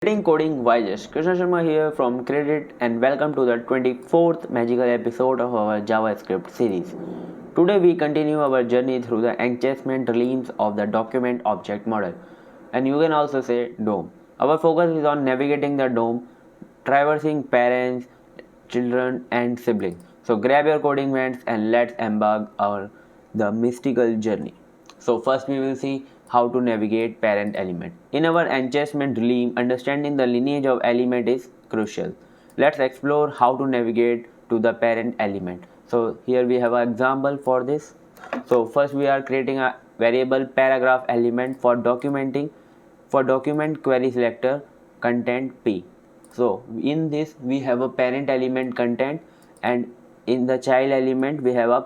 Coding Coding Vijesh Krishna Sharma here from Credit and welcome to the 24th magical episode of our JavaScript series. Today we continue our journey through the enchantment realms of the document object model, and you can also say DOM. Our focus is on navigating the DOM, traversing parents, children and siblings. So grab your coding vents and let's embark on the mystical journey. So first we will see how to navigate parent element. In our enchantment realm, understanding the lineage of element is crucial. Let's explore how to navigate to the parent element. So here we have an example for this. So first we are creating a variable paragraph element for documenting for document query selector content p. So in this we have a parent element content, and in the child element we have a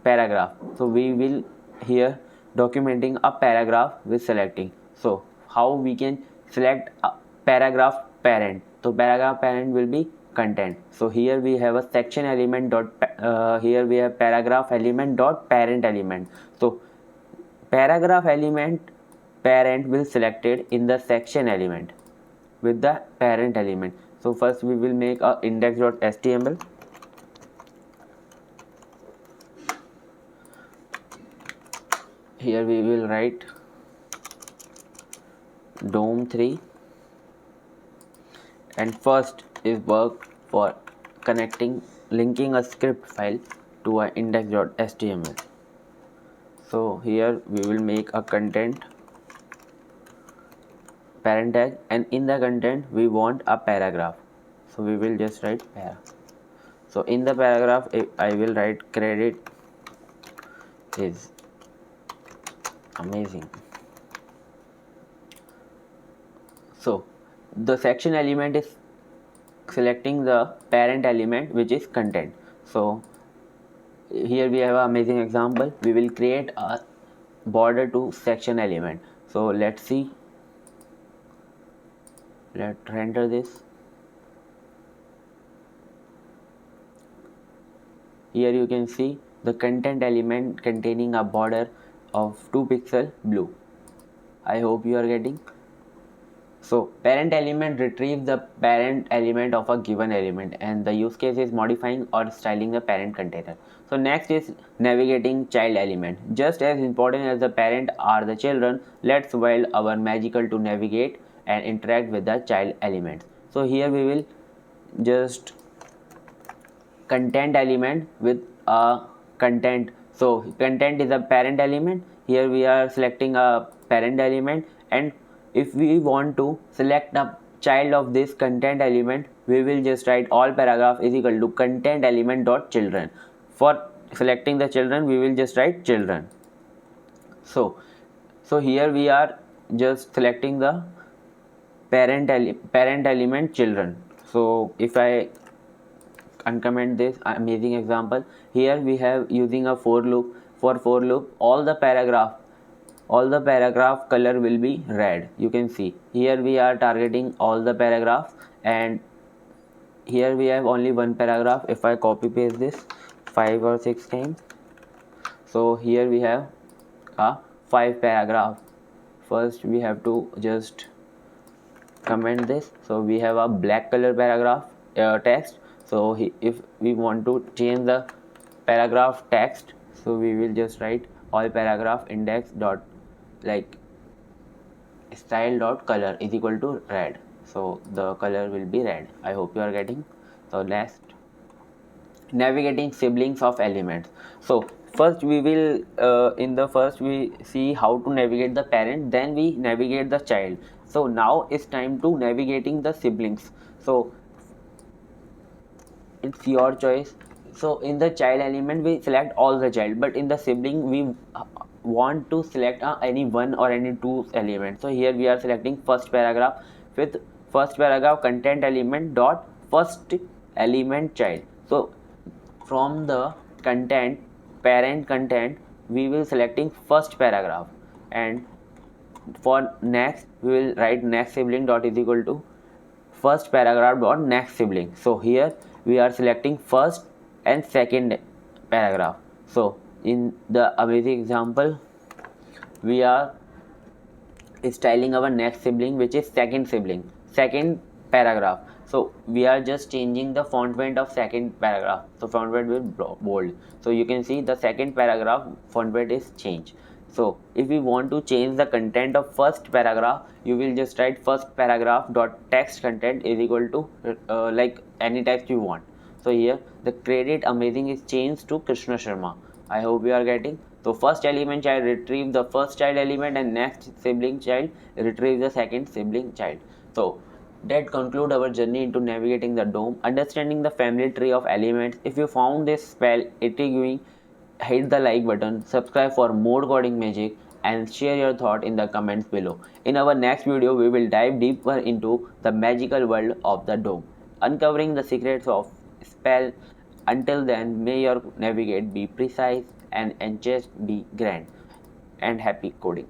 paragraph. So we will here documenting a paragraph with selecting. So how we can select a paragraph parent? So paragraph parent will be content. So here we have a section element dot here we have paragraph element dot parent element. So paragraph element parent will selected in the section element with the parent element. So first we will make a index.html. Here we will write DOM3, and first is work for linking a script file to a index.html. So here we will make a content parent tag, and in the content we want a paragraph. So we will just write para. So in the paragraph I will write credit is amazing. So the section element is selecting the parent element, which is content. So here we have an amazing example. We will create a border to section element. So let's see. Let's render this. Here you can see the content element containing a border of 2 pixel blue. I hope you are getting. So parent element retrieves the parent element of a given element, and the use case is modifying or styling the parent container. So next is navigating child element. Just as important as the parent are the children, let's wild our magical to navigate and interact with the child elements. So here we will just content element with a content. So content is a parent element. Here we are selecting a parent element, and if we want to select a child of this content element, we will just write all paragraph is equal to content element dot children. For selecting the children, we will just write children. So here we are just selecting the parent element children. So if I uncomment this amazing example, here we have using a for loop. For for loop, all the paragraph color will be red. You can see here we are targeting all the paragraphs, and here we have only one paragraph. If I copy paste this 5 or 6 times, so here we have a 5 paragraph. First we have to just comment this. So we have a black color paragraph text. So if we want to change the paragraph text, so we will just write all paragraph index dot like style dot color is equal to red. So the color will be red. I hope you are getting. So next, navigating siblings of elements. So first we will in the first we see how to navigate the parent, then we navigate the child. So now it's time to navigating the siblings. So it's your choice. So in the child element we select all the child, but in the sibling we want to select any one or any two elements. So here we are selecting first paragraph with first paragraph content element dot first element child. So from the content parent content we will selecting first paragraph, and for next we will write next sibling dot is equal to first paragraph dot next sibling. So here we are selecting first and second paragraph. So in the amazing example we are styling our next sibling, which is second sibling. second paragraph. So we are just changing the font weight of second paragraph. So font weight will bold. So you can see the second paragraph font weight is changed. So if we want to change the content of first paragraph, you will just write first paragraph dot text content is equal to like any text you want. So here the credit amazing is changed to Krishna Sharma. I hope you are getting. So first element child retrieve the first child element, and next sibling child retrieve the second sibling child. So that conclude our journey into navigating the DOM, understanding the family tree of elements. If you found this spell intriguing, hit the like button, subscribe for more coding magic, and share your thought in the comments below. In our next video, we will dive deeper into the magical world of the DOM, uncovering the secrets of spell. Until then, may your navigate be precise and enchant be grand, and happy coding.